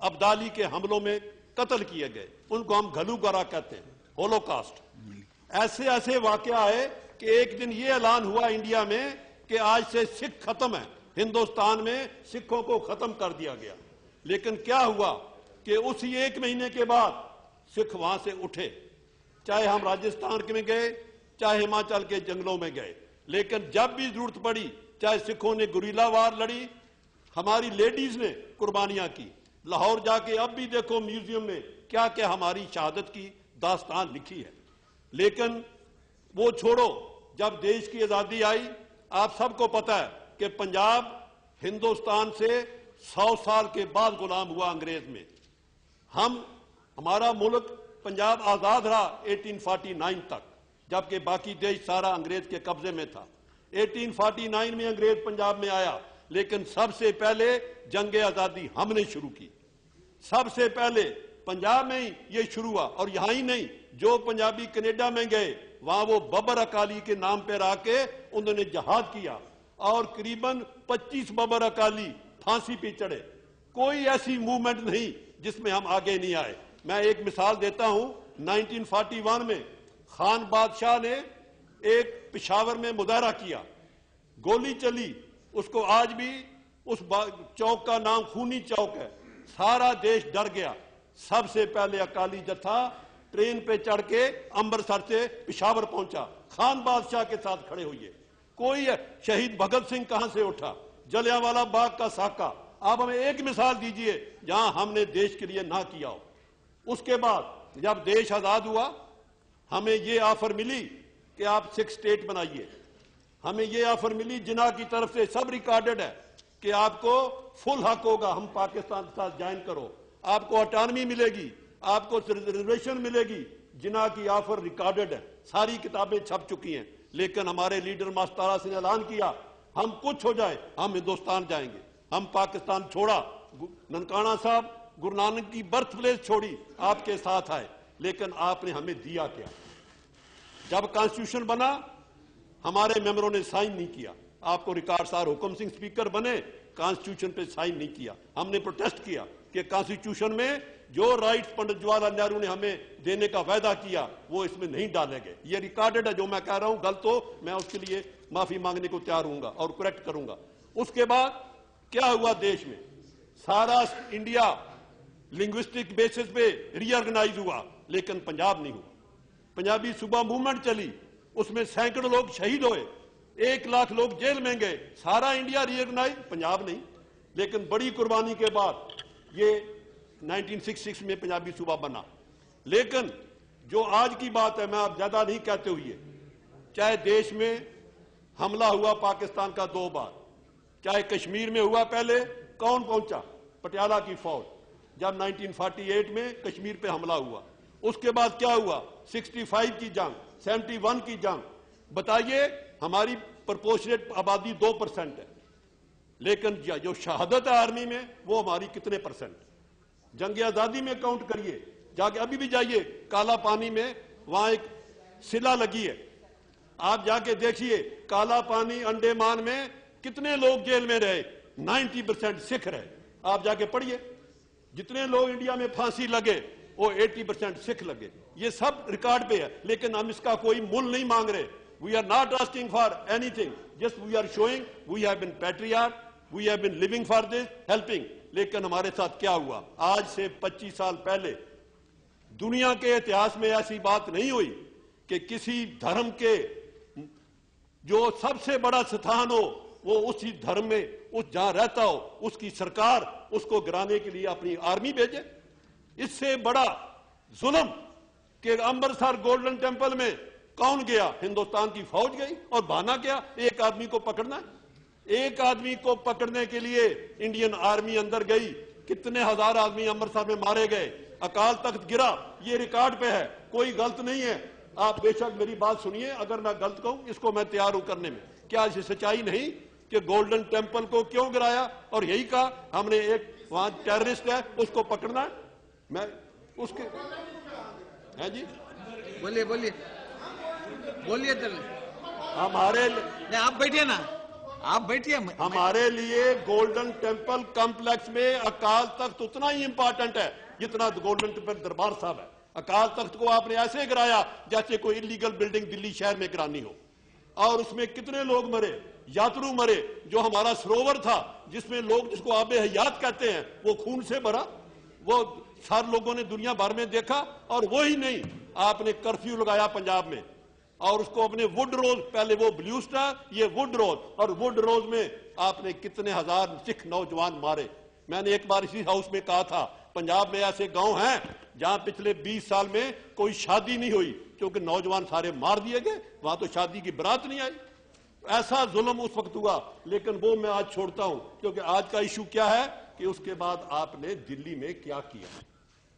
अब्दाली के हमलों में कत्ल किए गए, उनको हम घलूगरा कहते हैं, होलोकास्ट। ऐसे ऐसे वाकया है कि एक दिन ये ऐलान हुआ इंडिया में कि आज से सिख खत्म है, हिंदुस्तान में सिखों को खत्म कर दिया गया। लेकिन क्या हुआ कि उसी 1 महीने के बाद सिख वहां से उठे, चाहे हम राजस्थान में गए, चाहे हिमाचल के जंगलों में गए, लेकिन जब भी जरूरत पड़ी, चाहे सिखों ने गुरीला वार लड़ी, हमारी लेडीज ने कुर्बानियां की। लाहौर जाके अब भी देखो म्यूजियम में क्या क्या हमारी शहादत की दास्तान लिखी है। लेकिन वो छोड़ो, जब देश की आजादी आई, आप सबको पता है कि पंजाब हिंदुस्तान से 100 साल के बाद गुलाम हुआ अंग्रेज में। हमारा मुल्क पंजाब आजाद रहा 1849 तक, जबकि बाकी देश सारा अंग्रेज के कब्जे में था। 1849 में अंग्रेज पंजाब में आया, लेकिन सबसे पहले जंग आजादी हमने शुरू की। सबसे पहले पंजाब में ही ये शुरू हुआ। और यहां ही नहीं, जो पंजाबी कनाडा में गए, वहां वो बबर अकाली के नाम पर आके उन्होंने जहाद किया और करीबन 25 बबर अकाली फांसी पे चढ़े। कोई ऐसी मूवमेंट नहीं जिसमें हम आगे नहीं आए। मैं एक मिसाल देता हूं, 1941 में खान बादशाह ने एक पिशावर में मुजाहरा किया, गोली चली, उसको आज भी उस चौक का नाम खूनी चौक है। सारा देश डर गया। सबसे पहले अकाली जत्था ट्रेन पे चढ़ के अमृतसर से पिशावर पहुंचा, खान बादशाह के साथ खड़े हुए। कोई शहीद भगत सिंह कहां से उठा, जलियांवाला बाग का साका। आप हमें एक मिसाल दीजिए जहां हमने देश के लिए ना किया हो। उसके बाद जब देश आजाद हुआ, हमें ये ऑफर मिली कि आप 6 स्टेट बनाइए। हमें ये ऑफर मिली जिन्ना की तरफ से, सब रिकॉर्डेड है, कि आपको फुल हक होगा, हम पाकिस्तान के साथ ज्वाइन करो, आपको ऑटोनॉमी मिलेगी, आपको रिजर्वेशन मिलेगी। जिन्ना की ऑफर रिकॉर्डेड है, सारी किताबें छप चुकी हैं। लेकिन हमारे लीडर मास्टारा सिंह ने ऐलान किया, हम कुछ हो जाए हम हिंदुस्तान जाएंगे। हम पाकिस्तान छोड़ा, ननकाना साहब गुरु नानक की बर्थ प्लेस छोड़ी, आपके साथ आए। लेकिन आपने हमें दिया क्या? जब कॉन्स्टिट्यूशन बना, हमारे मेंबरों ने साइन नहीं किया। आपको रिकॉर्ड सार, हुक्म सिंह स्पीकर बने, कॉन्स्टिट्यूशन पे साइन नहीं किया। हमने प्रोटेस्ट किया कि कॉन्स्टिट्यूशन में जो राइट्स पंडित जवाहरलाल नेहरू ने हमें देने का वायदा किया वो इसमें नहीं डाले गए। ये रिकॉर्डेड है, जो मैं कह रहा हूं गलत हो मैं उसके लिए माफी मांगने को तैयार हूंगा और करेक्ट करूंगा। उसके बाद क्या हुआ, देश में सारा इंडिया लिंग्विस्टिक बेसिस पे रीऑर्गेनाइज हुआ, लेकिन पंजाब नहीं हुआ। पंजाबी सुबह मूवमेंट चली, उसमें सैकड़ों लोग शहीद हुए, 1 लाख लोग जेल में गए। सारा इंडिया रीऑर्गेनाइज, पंजाब नहीं। लेकिन बड़ी कुर्बानी के बाद ये 1966 में पंजाबी सूबा बना। लेकिन जो आज की बात है, मैं आप ज्यादा नहीं कहते हुए, चाहे देश में हमला हुआ पाकिस्तान का 2 बार, चाहे कश्मीर में हुआ, पहले कौन पहुंचा? पटियाला की फौज। जब 1948 में कश्मीर पे हमला हुआ, उसके बाद क्या हुआ? 65 की जंग, 71 की जंग। बताइए, हमारी प्रोपोर्शनेट आबादी 2% है, लेकिन जो शहादत है आर्मी में वो हमारी कितने %? जंग आजादी में काउंट करिए, जाके अभी भी जाइए काला पानी में, वहां एक सिला लगी है, आप जाके देखिए काला पानी अंडमान में कितने लोग जेल में रहे, 90% सिख रहे। आप जाके पढ़िए, जितने लोग इंडिया में फांसी लगे वो 80% सिख लगे। ये सब रिकॉर्ड पे है, लेकिन हम इसका कोई मूल नहीं मांग रहे। We are not asking for anything, just we are showing we have been patriot, we have been living for this, helping. लेकिन हमारे साथ क्या हुआ? आज से 25 साल पहले दुनिया के इतिहास में ऐसी बात नहीं हुई कि किसी धर्म के जो सबसे बड़ा स्थान हो वो उसी धर्म में, उस जहां रहता हो, उसकी सरकार उसको गिराने के लिए अपनी आर्मी भेजे। इससे बड़ा जुल्म कि अमृतसर गोल्डन टेम्पल में कौन गया? हिंदुस्तान की फौज गई। और बहाना क्या? एक आदमी को पकड़ना। एक आदमी को पकड़ने के लिए इंडियन आर्मी अंदर गई, कितने हजार आदमी अमृतसर में मारे गए, अकाल तख्त गिरा। ये रिकॉर्ड पे है, कोई गलत नहीं है। आप बेशक मेरी बात सुनिए, अगर मैं गलत कहूं इसको मैं तैयार हूं करने में। क्या ऐसी सच्चाई नहीं कि गोल्डन टेम्पल को क्यों गिराया? और यही कहा हमने एक वहां टेररिस्ट है उसको पकड़ना है। मैं उसके है जी, बोलिए बोलिए बोलिए। हमारे आप बैठिए ना, आप बैठिए। हमारे लिए गोल्डन टेम्पल कॉम्प्लेक्स में अकाल तख्त उतना ही इंपॉर्टेंट है जितना गोल्डन टेम्पल दरबार साहब है। अकाल तख्त को आपने ऐसे गिराया जैसे कोई इलीगल बिल्डिंग दिल्ली शहर में गिरानी हो, और उसमें कितने लोग मरे, यात्रु मरे। जो हमारा सरोवर था जिसमें लोग, जिसको आबे हयात कहते हैं, वो खून से भरा, वो सारे लोगों ने दुनिया भर में देखा। और वो ही नहीं, आपने कर्फ्यू लगाया पंजाब में, और उसको अपने वुड रोज, पहले वो ब्लू स्टार, ये वुड रोज, और वुड रोज में आपने कितने हजार सिख नौजवान मारे। मैंने एक बार इसी हाउस में कहा था, पंजाब में ऐसे गांव हैं जहां पिछले 20 साल में कोई शादी नहीं हुई क्योंकि नौजवान सारे मार दिए गए, वहां तो शादी की बारात नहीं आई। ऐसा जुल्म उस वक्त हुआ, लेकिन वो मैं आज छोड़ता हूं, क्योंकि आज का इशू क्या है कि उसके बाद आपने दिल्ली में क्या किया।